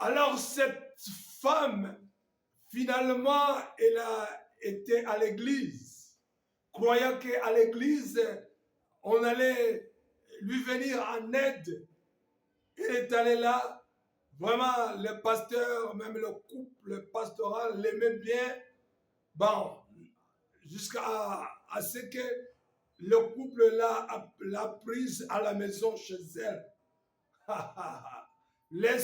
Alors cette femme, finalement, elle a été à l'église, croyant qu'à l'église, on allait lui venir en aide. Il est allé là, vraiment, le pasteur, même le couple pastoral l'aimait bien. Bon, jusqu'à ce que le couple l'a prise à la maison chez elle. Les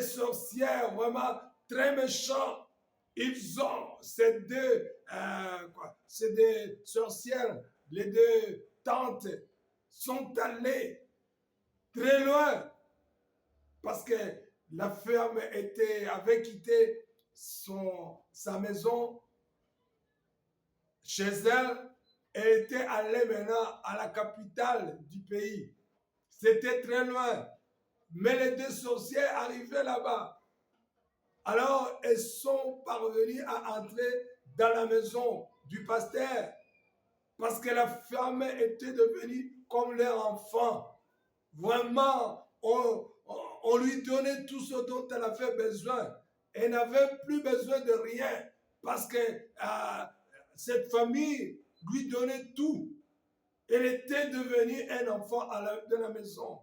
sorcières vraiment très méchants, ils ont ces deux sorcières, les deux tantes sont allées très loin parce que la femme avait quitté sa maison chez elle et était allée maintenant à la capitale du pays. C'était très loin. Mais les deux sorcières arrivaient là-bas. Alors, elles sont parvenues à entrer dans la maison du pasteur parce que la femme était devenue comme leur enfant. Vraiment, on lui donnait tout ce dont elle avait besoin. Elle n'avait plus besoin de rien parce que cette famille lui donnait tout. Elle était devenue un enfant de la maison.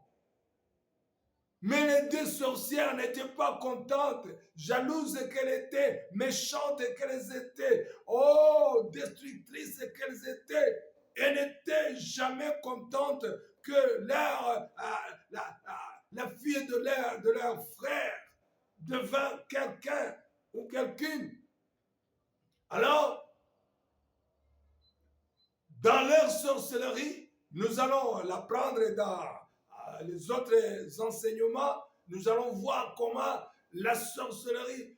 Mais les deux sorcières n'étaient pas contentes, jalouses qu'elles étaient, méchantes qu'elles étaient, oh, destructrices qu'elles étaient. Elles n'étaient jamais contentes que la fille de leur frère devint quelqu'un ou quelqu'une. Alors, dans leur sorcellerie, nous allons l'apprendre dans les autres enseignements, nous allons voir comment la sorcellerie,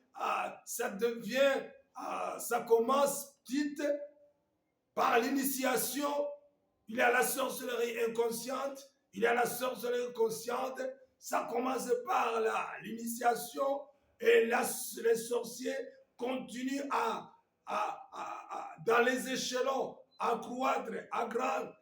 ça commence petite par l'initiation. Il y a la sorcellerie inconsciente, il y a la sorcellerie consciente. Ça commence par l'initiation et les sorciers continuent dans les échelons à croître, à grandir.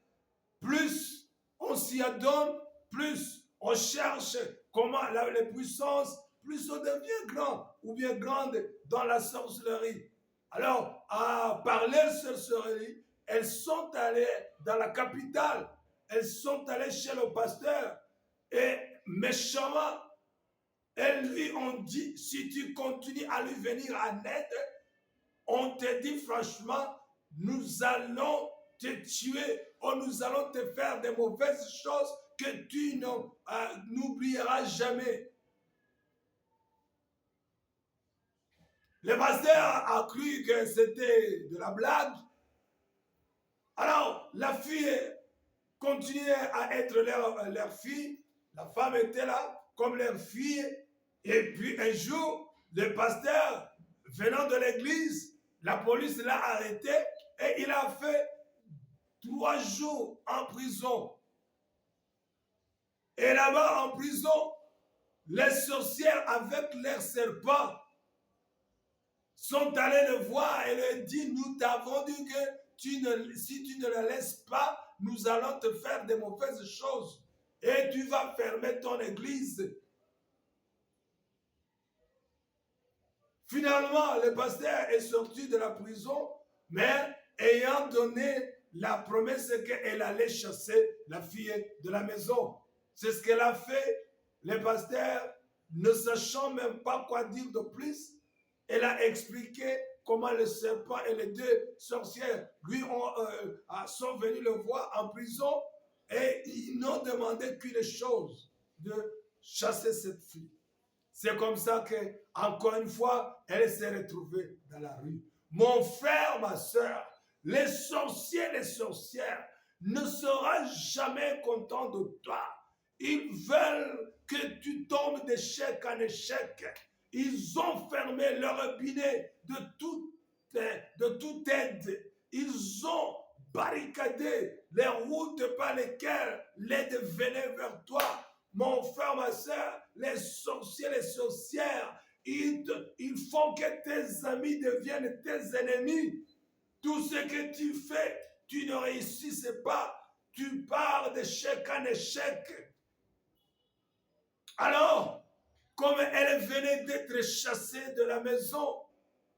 Plus on s'y adonne, plus on cherche comment les puissances, plus on devient grand ou bien grande dans la sorcellerie. Alors, à parler de sorcellerie, elles sont allées dans la capitale, elles sont allées chez le pasteur et méchamment, elles lui ont dit, si tu continues à lui venir en aide, on te dit franchement, nous allons te tuer ou nous allons te faire de mauvaises choses que tu n'oublieras jamais. Le pasteur a cru que c'était de la blague. Alors, la fille continuait à être leur fille. La femme était là comme leur fille. Et puis un jour, le pasteur, venant de l'église, la police l'a arrêté et il a fait 3 jours en prison. Et là-bas en prison, les sorcières avec leurs serpents sont allées le voir et lui dit, nous t'avons dit que si tu ne la laisses pas, nous allons te faire de mauvaises choses et tu vas fermer ton église. Finalement, le pasteur est sorti de la prison, mais ayant donné la promesse qu'elle allait chasser la fille de la maison. C'est ce qu'elle a fait. Le pasteur, ne sachant même pas quoi dire de plus, elle a expliqué comment le serpent et les deux sorcières sont venus le voir en prison et ils n'ont demandé qu'une chose, de chasser cette fille. C'est comme ça que, encore une fois, elle s'est retrouvée dans la rue. Mon frère, ma soeur, les sorciers, les sorcières ne seront jamais contents de toi. Ils veulent que tu tombes d'échec en échec. Ils ont fermé leur robinet de toute aide. Ils ont barricadé les routes par lesquelles l'aide venait vers toi. Mon frère, ma soeur, les sorciers, les sorcières, ils font que tes amis deviennent tes ennemis. Tout ce que tu fais, tu ne réussis pas. Tu pars d'échec en échec. Alors, comme elle venait d'être chassée de la maison,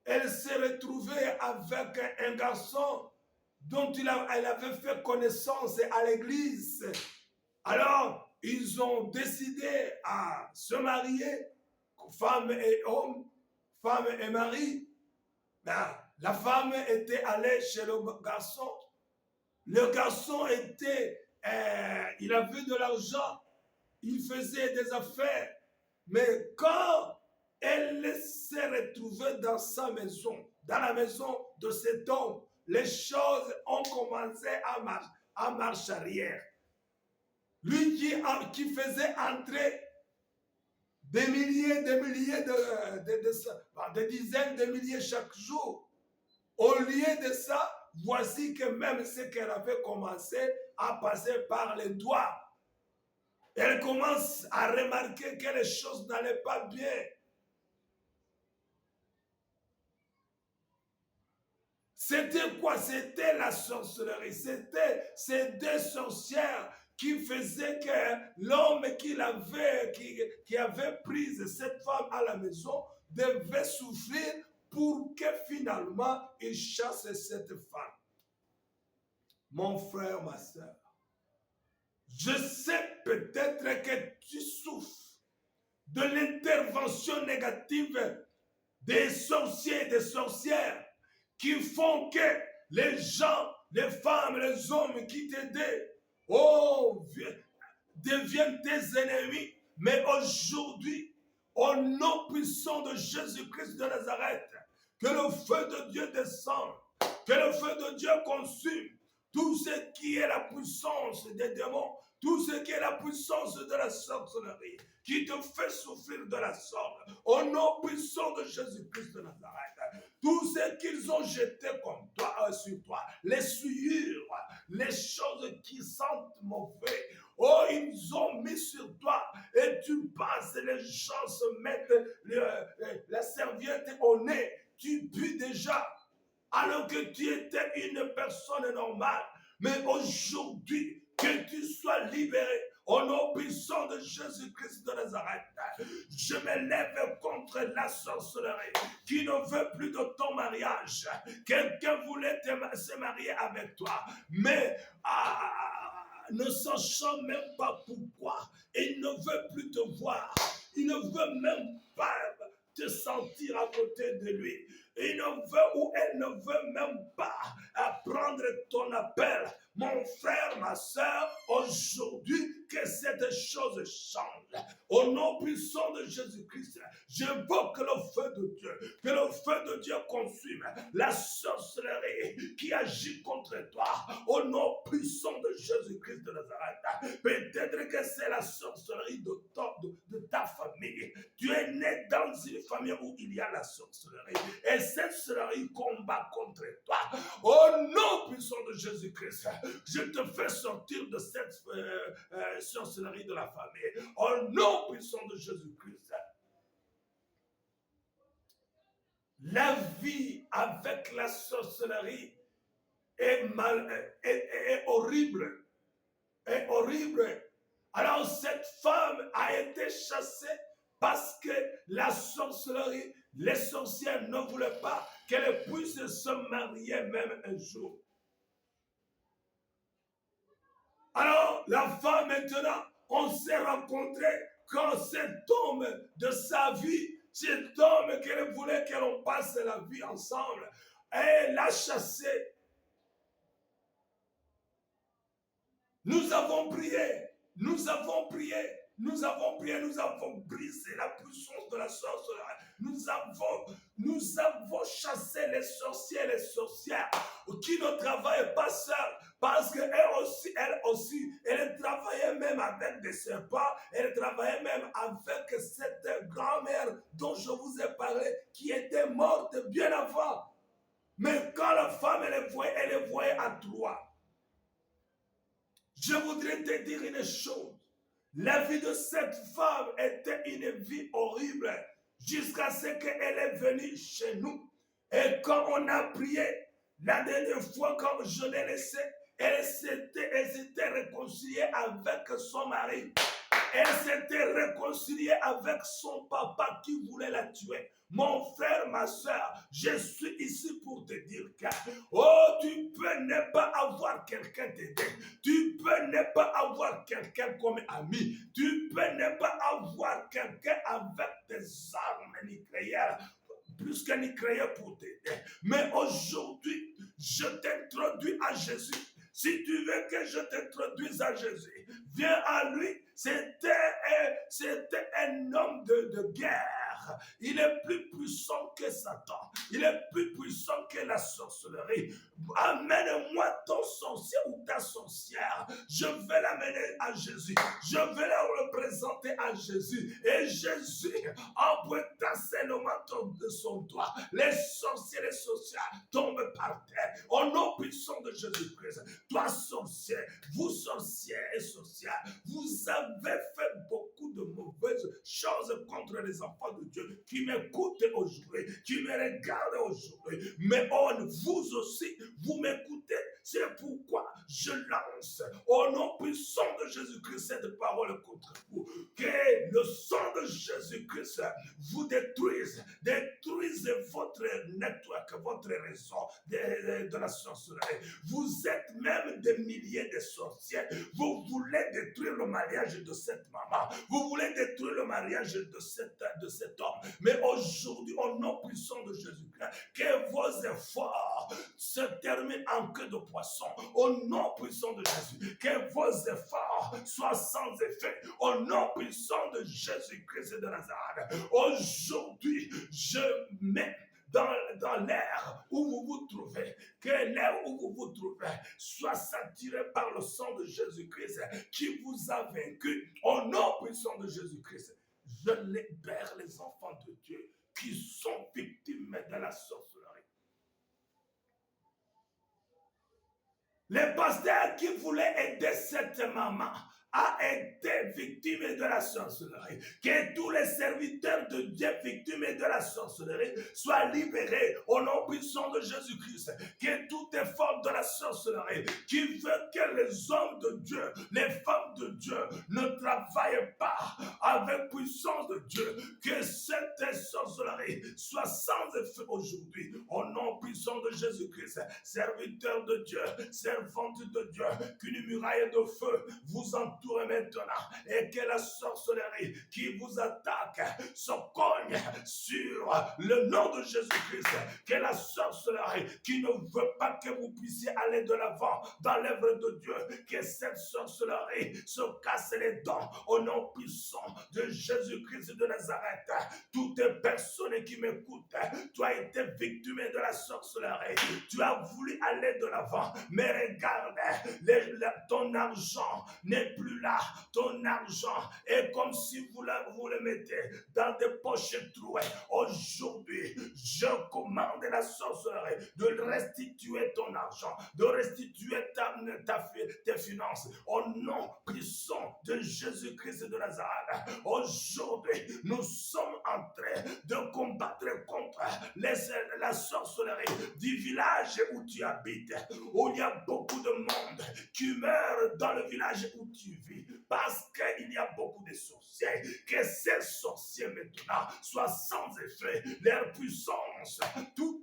elle s'est retrouvée avec un garçon dont elle avait fait connaissance à l'église. Alors, ils ont décidé à se marier, femme et homme, femme et mari. Ben, la femme était allée chez le garçon. Le garçon il avait de l'argent, il faisait des affaires. Mais quand elle s'est retrouvée dans sa maison, dans la maison de cet homme, les choses ont commencé à marche arrière. Lui qui faisait entrer des milliers, des dizaines de milliers chaque jour. Au lieu de ça, voici que même ce qu'elle avait commencé à passer par les doigts, elle commence à remarquer que les choses n'allaient pas bien. C'était quoi? C'était la sorcellerie. C'était ces deux sorcières qui faisaient que l'homme qui avait pris cette femme à la maison devait souffrir pour que finalement il chasse cette femme. Mon frère, ma soeur, je sais peut-être que tu souffres de l'intervention négative des sorciers et des sorcières qui font que les gens, les femmes, les hommes qui t'aidaient, deviennent tes ennemis. Mais aujourd'hui, au nom puissant de Jésus-Christ de Nazareth, que le feu de Dieu descende, que le feu de Dieu consume tout ce qui est la puissance des démons, tout ce qui est la puissance de la sorcellerie, qui te fait souffrir de la sorte, au nom puissant de Jésus-Christ de Nazareth. Tout ce qu'ils ont jeté comme toi, sur toi, les souillures, les choses qui sentent mauvais, ils ont mis sur toi et tu passes, les gens se mettent la serviette au nez, tu pues déjà, alors que tu étais une personne normale. Mais aujourd'hui, que tu sois libéré au nom puissant de Jésus-Christ de Nazareth. Je me lève contre la sorcellerie qui ne veut plus de ton mariage. Quelqu'un voulait se marier avec toi, mais ne sachant même pas pourquoi, il ne veut plus te voir. Il ne veut même pas te sentir à côté de lui. Il ne veut ou elle ne veut même pas prendre ton appel. Mon frère, ma soeur, aujourd'hui, que cette chose change. Au nom puissant de Jésus-Christ, j'invoque le feu de Dieu. Que le feu de Dieu consume la sorcellerie qui agit contre toi. Au nom puissant de Jésus-Christ de Nazareth. Peut-être que c'est la sorcellerie de ta famille. Tu es né dans une famille où il y a la sorcellerie. Et cette sorcellerie combat contre toi. Au nom puissant de Jésus-Christ, je te fais sortir de cette sorcellerie de la famille. Au nom puissant de Jésus-Christ. La vie avec la sorcellerie est horrible. Est horrible. Alors cette femme a été chassée parce que la sorcellerie, les sorcières ne voulaient pas qu'elle puisse se marier même un jour. Alors, la femme maintenant, on s'est rencontrés quand cet homme de sa vie, cet homme qu'elle voulait que l'on passe la vie ensemble, elle l'a chassé. Nous avons prié, nous avons prié, nous avons prié, nous avons brisé la puissance de la sorcellerie. Nous avons chassé les sorciers et les sorcières qui ne travaillent pas seuls. Parce qu'elle aussi, elle travaillait même avec des serpents, elle travaillait même avec cette grand-mère dont je vous ai parlé, qui était morte bien avant. Mais quand la femme, elle voyait à trois. Je voudrais te dire une chose. La vie de cette femme était une vie horrible jusqu'à ce qu'elle est venue chez nous. Et quand on a prié, la dernière fois quand je l'ai laissée, elle s'était réconciliée avec son mari. Elle s'était réconciliée avec son papa qui voulait la tuer. Mon frère, ma soeur, je suis ici pour te dire que tu peux ne pas avoir quelqu'un t'aider. Tu peux ne pas avoir quelqu'un comme ami. Tu peux ne pas avoir quelqu'un avec des armes nucléaires, plus qu'un nucléaire pour t'aider. Mais aujourd'hui, je t'introduis à Jésus. Si tu veux que je t'introduise à Jésus, viens à lui. C'était un homme de guerre. Il est plus puissant que Satan. Il est plus puissant que la sorcellerie. Amène-moi ton sorcier ou ta sorcière. Je vais l'amener à Jésus. Je vais la représenter à Jésus. Et Jésus, en pointant seulement de son doigt, les sorciers et les sorcières tombent par terre. Au nom puissant de Jésus-Christ. Toi, sorcier, vous, sorciers et sorcières, vous avez fait beaucoup de mauvaises choses contre les enfants de Dieu qui m'écoutent aujourd'hui, qui me regardent aujourd'hui. Mais vous aussi, vous m'écoutez. C'est pourquoi je lance au nom puissant de Jésus-Christ cette parole contre vous. Que le sang de Jésus-Christ vous détruise votre network, votre réseau de la sorcellerie. Vous êtes même des milliers de sorciers. Vous voulez détruire le mariage de cette maman. Vous voulez détruire le mariage de cet homme. Mais aujourd'hui, au nom puissant de Jésus-Christ, que vos efforts se terminent en queue de poisson. Au nom puissant de Jésus, que vos efforts soient sans effet. Au nom puissant de Jésus-Christ de Nazareth. Aujourd'hui, je mets dans l'air où vous vous trouvez, que l'air où vous vous trouvez soit saturé par le sang de Jésus-Christ qui vous a vaincu. Au nom puissant de Jésus-Christ, je libère les enfants de Dieu qui sont victimes de la sorcellerie. Le pasteur qui voulait aider cette maman a été victime de la sorcellerie. Que tous les serviteurs de Dieu victimes de la sorcellerie soient libérés au nom puissant de Jésus-Christ. Que tout effort de la sorcellerie qui veut que les hommes de Dieu, les femmes de Dieu ne travaillent pas avec puissance de Dieu, que cette sorcellerie soit sans effet aujourd'hui au nom puissant de Jésus-Christ. Serviteurs de Dieu, servantes de Dieu, qu'une muraille de feu vous entoure maintenant et que la sorcellerie qui vous attaque se cogne sur le nom de Jésus-Christ. Que la sorcellerie qui ne veut pas que vous puissiez aller de l'avant dans l'œuvre de Dieu, que cette sorcellerie se casse les dents au nom puissant de Jésus-Christ de Nazareth. Toutes les personnes qui m'écoutent, tu as été victime de la sorcellerie. Tu as voulu aller de l'avant, mais regarde, ton argent n'est plus là. Ton argent est comme si vous le mettez dans des poches trouées. Aujourd'hui, je commande la sorcellerie de restituer ton argent, de restituer tes finances au nom puissant de Jésus-Christ de Nazareth. Aujourd'hui, nous sommes en train de combattre contre la sorcellerie du village où tu habites, où il y a beaucoup de monde qui meurt dans le village où tu vis, parce qu'il y a beaucoup de sorciers. Que ces sorciers maintenant soient sans effet, leur puissance, tous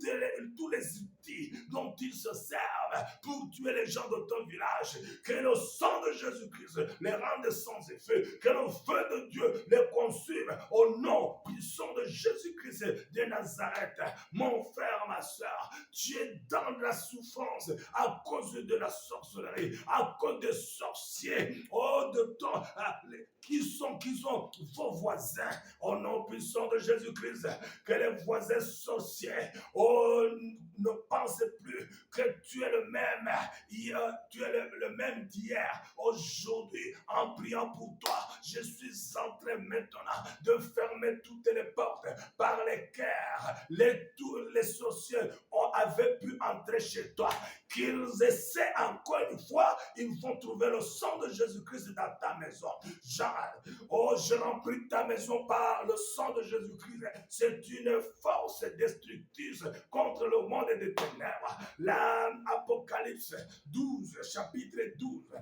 les outils dont ils se servent pour tuer les gens de ton village, que le sang de Jésus-Christ les rende sans effet, que le feu de Dieu les consume au nom puissant de Jésus-Christ de Nazareth. Mon frère, ma soeur, tu es dans la souffrance à cause de la sorcellerie, à cause des sorciers, qui sont vos voisins, au nom puissant de Jésus-Christ. Que les voisins sorciers, ne pensez plus que tu es le même le même d'hier. Aujourd'hui, en priant pour toi, je suis en train maintenant de fermer toutes les portes par lesquelles tous les sorciers avaient pu entrer chez toi. Qu'ils essaient encore une fois, ils vont trouver le sang de Jésus-Christ dans ta maison. malade. Oh, je remplis ta maison par le sang de Jésus-Christ. C'est une force destructrice contre le monde des ténèbres. L'Apocalypse 12, chapitre 12,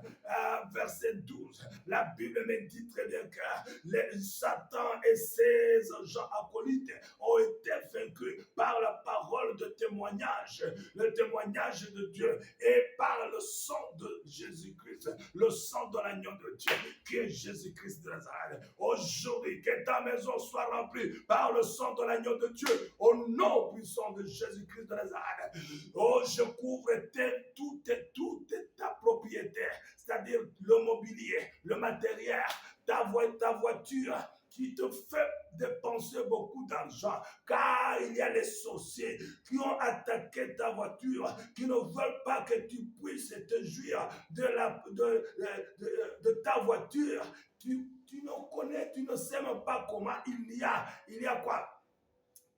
verset 12. La Bible me dit très bien que Satan et ses agents acolytes ont été vaincus par la parole de témoignage, le témoignage de Dieu, et par le sang de Jésus-Christ, le sang de l'agneau de Dieu, qui est Jésus-Christ de Nazareth. Aujourd'hui, que ta maison soit remplie par le sang de l'agneau de Dieu, au nom puissant de Jésus-Christ de Nazareth. Oh, je couvre toute ta propriété, c'est-à-dire le mobilier, le matériel, ta voiture, qui te fait dépenser beaucoup d'argent, car il y a les sorciers qui ont attaqué ta voiture, qui ne veulent pas que tu puisses te jouir de ta voiture. Tu ne connais, tu ne sais même pas comment il y a quoi.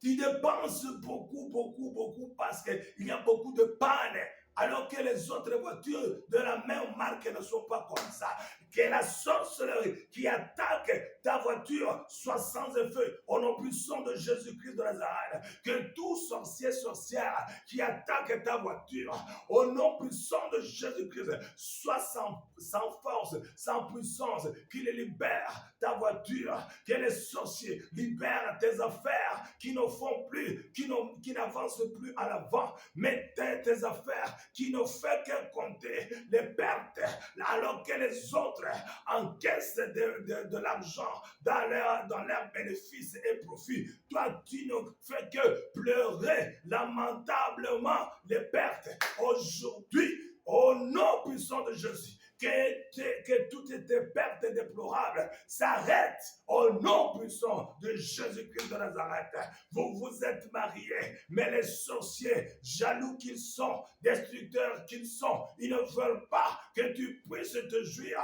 Tu dépenses beaucoup parce qu'il y a beaucoup de panne, alors que les autres voitures de la même marque ne sont pas comme ça. Que la sorcellerie qui attaque ta voiture soit sans effet au nom puissant de Jésus-Christ de Nazareth. Que tout sorcier, sorcière qui attaque ta voiture au nom puissant de Jésus-Christ soit sans force, sans puissance, qu'il libère ta voiture, que les sorciers libèrent tes affaires qui ne font plus, qui n'avancent plus à l'avant, mais tes affaires qui ne fait que compter les pertes, alors que les autres encaissent de l'argent dans leurs bénéfices et profits. Toi, tu ne fais que pleurer lamentablement les pertes. Aujourd'hui, au nom puissant de Jésus, que toutes tes pertes déplorables s'arrêtent au nom puissant de Jésus-Christ de Nazareth. Vous vous êtes mariés, mais les sorciers, jaloux qu'ils sont, destructeurs qu'ils sont, ils ne veulent pas que tu puisses te jouir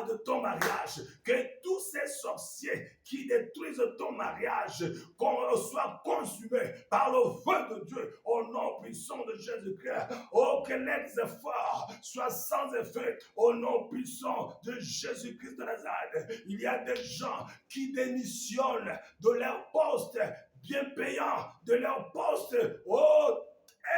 de ton mariage. Que tous ces sorciers qui détruisent ton mariage soient consumés par le feu de Dieu au nom puissant de Jésus-Christ. Oh, que les efforts soient sans effet au nom puissant de Jésus-Christ de Nazareth. Il y a des gens qui démissionnent de leur poste bien payant, de leur poste,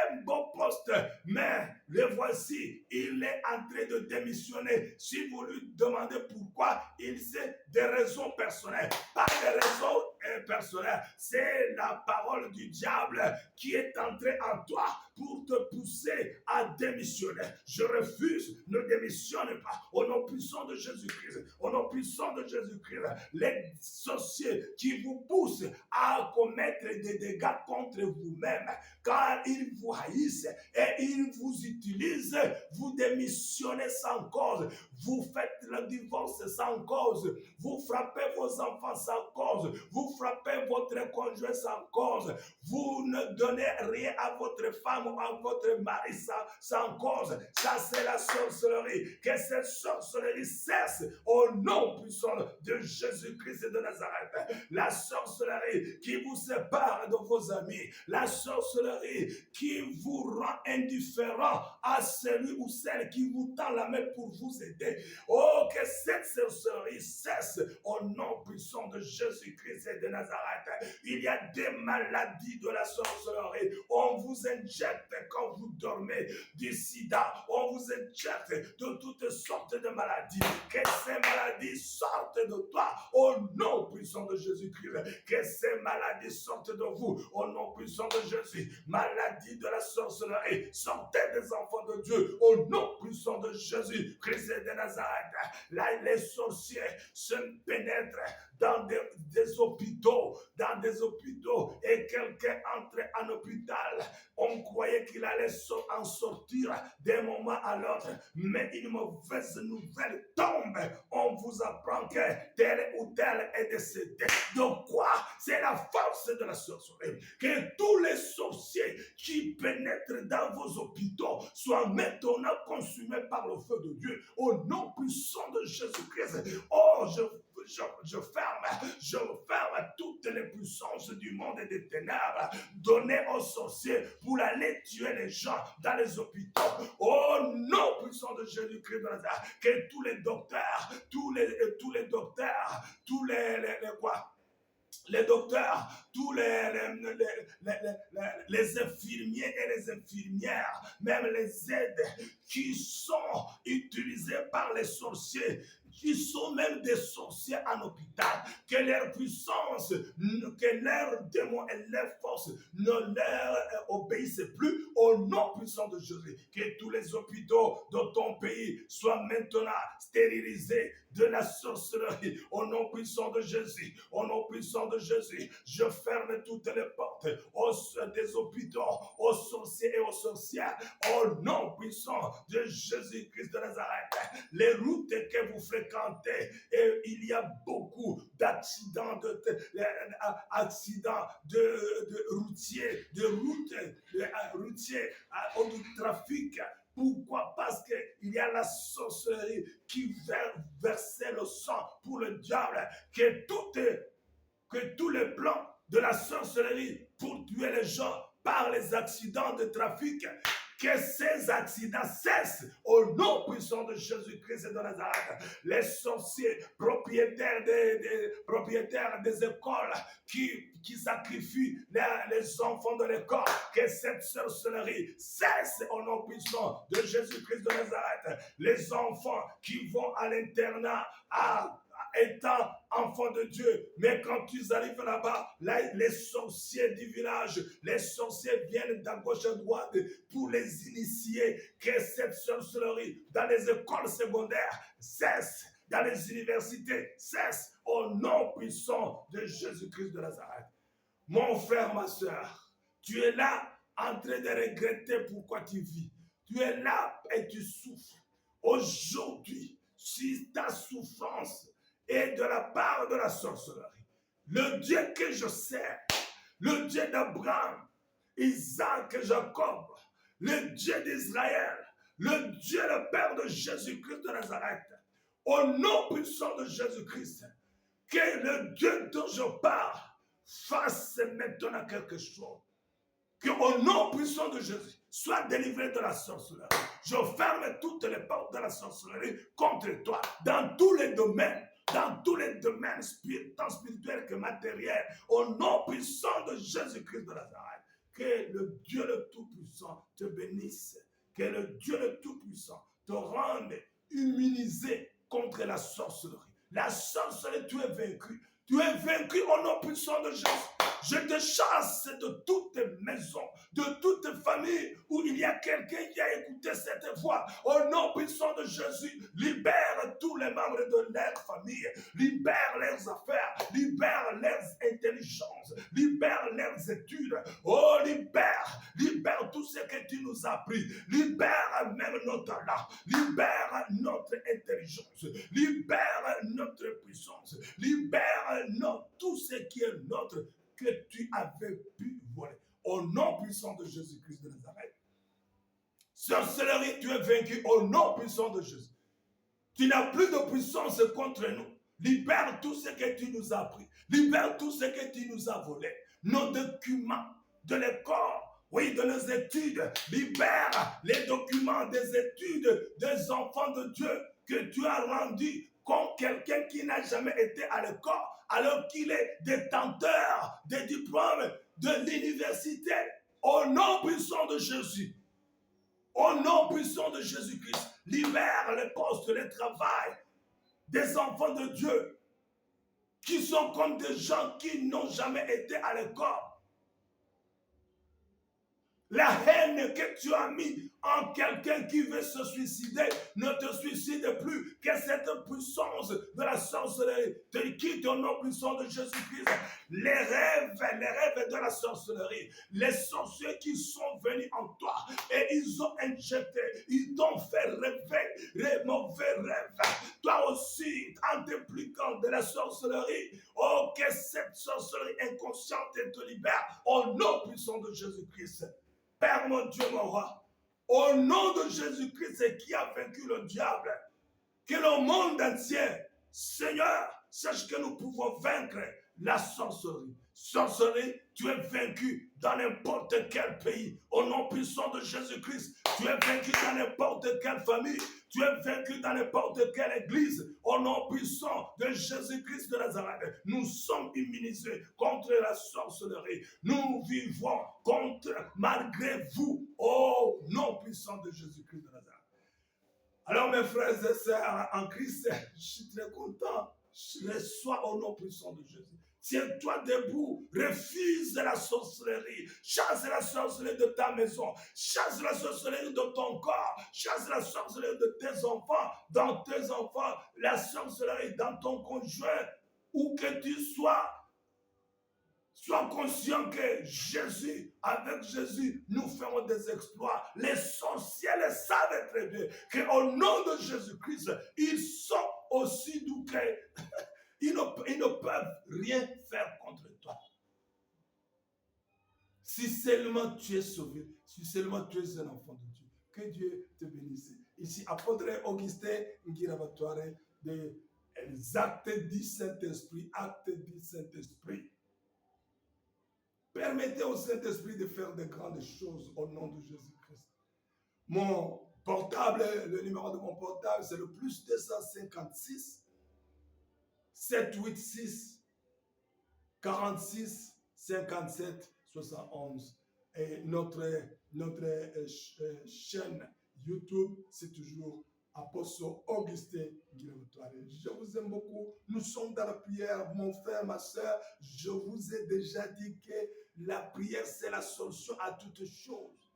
un beau poste, mais le voici, il est en train de démissionner. Si vous lui demandez pourquoi, il sait des raisons personnelles, pas des raisons personnelles. C'est la parole du diable qui est entrée en toi pour te pousser à démissionner. Je refuse, ne démissionne pas. Au nom puissant de Jésus-Christ, au nom puissant de Jésus-Christ, les sorciers qui vous poussent à commettre des dégâts contre vous-même, car ils vous haïssent et ils vous utilisent, vous démissionnez sans cause, vous faites le divorce sans cause, vous frappez vos enfants sans cause, vous frappez votre conjoint sans cause, vous ne donnez rien à votre femme ou à votre mari sans cause. Ça, c'est la sorcellerie. Que cette sorcellerie cesse au nom puissant de Jésus-Christ de Nazareth. La sorcellerie qui vous sépare de vos amis, la sorcellerie qui vous rend indifférent à celui ou celle qui vous tend la main pour vous aider. Oh, que cette sorcellerie cesse au nom puissant de Jésus-Christ de Nazareth. Il y a des maladies de la sorcellerie. On vous injecte quand vous dormez du sida. On vous injecte de toutes sortes de maladies. Que ces maladies sortent de toi au nom puissant de Jésus-Christ. Que ces maladies sortent de vous au nom puissant de Jésus. Maladie de la sorcellerie, sortez des enfants de Dieu au nom puissant de Jésus-Christ de Nazareth. Là, les sorciers se pénètrent dans des hôpitaux, et quelqu'un entre en hôpital. On croyait qu'il allait en sortir d'un moment à l'autre, mais une mauvaise nouvelle tombe. On vous apprend que tel ou tel est décédé. Donc quoi? C'est la force de la sorcellerie. Que tous les sorciers qui pénètrent dans vos hôpitaux soient maintenant consumés par le feu de Dieu. Au nom puissant de Jésus-Christ. Oh, je ferme toutes les puissances du monde et des ténèbres données aux sorciers pour aller tuer les gens dans les hôpitaux. Au nom puissant de Jésus-Christ de Nazareth, que tous les docteurs, tous les docteurs, les docteurs, tous les infirmiers et les infirmières, même les aides qui sont utilisées par les sorciers, qui sont même des sorciers en hôpital, que leur puissance, que leurs démons et leurs forces ne leur obéissent plus au nom puissant de Jésus. Que tous les hôpitaux de ton pays soient maintenant stérilisés de la sorcellerie au nom puissant de Jésus. Au nom puissant de Jésus, je ferme toutes les portes des hôpitaux, aux sorciers et aux sorcières. Au nom puissant de Jésus-Christ de Nazareth, les routes que vous fréquentez, et il y a beaucoup d'accidents de routiers, du trafic. Pourquoi? Parce qu'il y a la sorcellerie qui versait le sang pour le diable, que tous les plans de la sorcellerie pour tuer les gens par les accidents de trafic, que ces accidents cessent au nom puissant de Jésus-Christ et de Nazareth. Les sorciers, propriétaires des écoles qui sacrifient les enfants de l'école, que cette sorcellerie cesse au nom puissant de Jésus-Christ de Nazareth. Les enfants qui vont à l'internat étant enfants de Dieu, mais quand tu arrives là-bas, les sorciers du village, les sorciers viennent d'à gauche à droite pour les initier, que cette sorcellerie dans les écoles secondaires cesse, dans les universités cesse, au nom puissant de Jésus-Christ de Nazareth. Mon frère, ma soeur, tu es là en train de regretter pourquoi tu vis. Tu es là et tu souffres. Aujourd'hui, si ta souffrance et de la part de la sorcellerie, le Dieu que je sers, le Dieu d'Abraham, Isaac et Jacob, le Dieu d'Israël, le Dieu, le Père de Jésus-Christ de Nazareth, au nom puissant de Jésus-Christ, que le Dieu dont je parle fasse maintenant quelque chose. Que au nom puissant de Jésus, sois délivré de la sorcellerie. Je ferme toutes les portes de la sorcellerie contre toi, dans tous les domaines. Dans tous les domaines tant spirituels que matériels, au nom puissant de Jésus-Christ de Nazareth, que le Dieu le Tout-Puissant te bénisse, que le Dieu le Tout-Puissant te rende immunisé contre la sorcellerie. La sorcellerie, tu es vaincu. Tu es vaincu au nom puissant de Jésus. Je te chasse de toute maison, de toute famille où il y a quelqu'un qui a écouté cette voix. Au nom puissant de Jésus, libère tous les membres de leur famille, libère leurs affaires, libère leurs intelligences, libère leurs études. Oh, libère tout ce que tu nous as appris, libère même nos talents, libère notre intelligence, libère notre puissance, libère tout ce qui est notre, que tu avais pu voler. Au nom puissant de Jésus-Christ de Nazareth. Sorcellerie, tu es vaincu au nom puissant de Jésus. Tu n'as plus de puissance contre nous. Libère tout ce que tu nous as appris. Libère tout ce que tu nous as volé. Nos documents de l'école, oui, de nos études. Libère les documents des études des enfants de Dieu que tu as rendus comme quelqu'un qui n'a jamais été à l'école, alors qu'il est détenteur des diplômes de l'université. Au nom puissant de Jésus, au nom puissant de Jésus-Christ, libère les postes, le travail des enfants de Dieu qui sont comme des gens qui n'ont jamais été à l'école. La haine que tu as mis en quelqu'un qui veut se suicider ne te suicide plus. Que cette puissance de la sorcellerie te quitte au nom puissant de Jésus-Christ. Les rêves de la sorcellerie, les sorciers qui sont venus en toi et ils ont injecté, ils t'ont fait rêver les mauvais rêves. Toi aussi, en t'impliquant de la sorcellerie, oh, que cette sorcellerie inconsciente te libère au nom puissant de Jésus-Christ. Père mon Dieu, mon roi, au nom de Jésus-Christ qui a vaincu le diable, que le monde entier, Seigneur, sache que nous pouvons vaincre la sorcellerie. Sorcellerie, tu es vaincu dans n'importe quel pays. Au nom puissant de Jésus-Christ, tu es vaincu dans n'importe quelle famille. Tu es vaincu dans n'importe quelle église. Au nom puissant de Jésus-Christ de Nazareth, nous sommes immunisés contre la sorcellerie. Nous vivons contre, malgré vous, au nom puissant de Jésus-Christ de Nazareth. Alors mes frères et sœurs en Christ, je suis très content. Reçois au nom puissant de Jésus. Tiens-toi debout, refuse la sorcellerie, chasse la sorcellerie de ta maison, chasse la sorcellerie de ton corps, chasse la sorcellerie de tes enfants, dans tes enfants, la sorcellerie dans ton conjoint, où que tu sois. Sois conscient que Jésus, avec Jésus, nous ferons des exploits. Les sorciers le savent très bien qu'au nom de Jésus-Christ, ils sont aussi doux qu'ils ne peuvent rien faire contre toi. Si seulement tu es sauvé, si seulement tu es un enfant de Dieu, que Dieu te bénisse. Ici, apôtre Augustin Ngirabatware, des actes du Saint-Esprit, actes du Saint-Esprit. Permettez au Saint-Esprit de faire de grandes choses au nom de Jésus-Christ. Mon portable, le numéro de mon portable, c'est le +256 786 46 57 71. Et notre chaîne YouTube, c'est toujours Apostle Augustin Ngirabatware. Je vous aime beaucoup. Nous sommes dans la prière, mon frère, ma soeur. Je vous ai déjà dit que la prière, c'est la solution à toutes choses.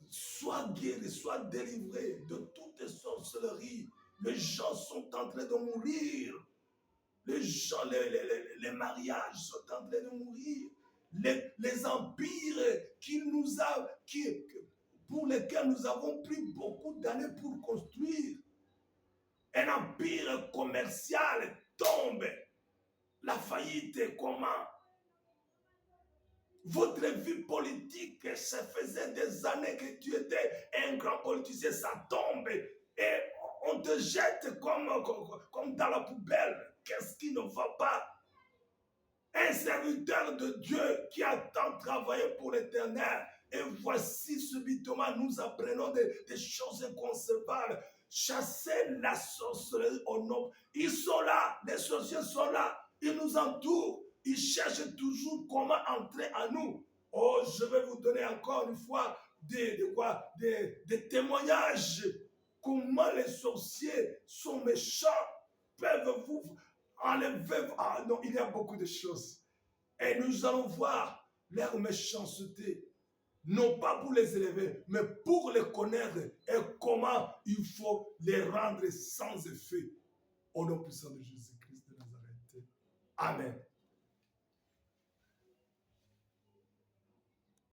Sois guéri, sois délivré de toutes sorcelleries. Les gens sont en train de mourir. Les gens, les mariages sont en train de mourir. Les empires pour lesquels nous avons pris beaucoup d'années pour construire. Un empire commercial tombe. La faillite est comment? Votre vie politique, ça faisait des années que tu étais un grand politicien, ça tombe. Et on te jette comme dans la poubelle. Qu'est-ce qui ne va pas? Un serviteur de Dieu qui a tant travaillé pour l'Éternel. Et voici subitement, nous apprenons des choses inconcevables. Chasser la sorcellerie au nom. Ils sont là, les sorciers sont là. Ils nous entourent. Ils cherchent toujours comment entrer en nous. Oh, je vais vous donner encore une fois des témoignages. Comment les sorciers sont méchants. Peuvent vous enlever. Ah non, il y a beaucoup de choses. Et nous allons voir leur méchanceté. Non pas pour les élever, mais pour les connaître et comment il faut les rendre sans effet. Au nom puissant de Jésus-Christ de Nazareth. Amen.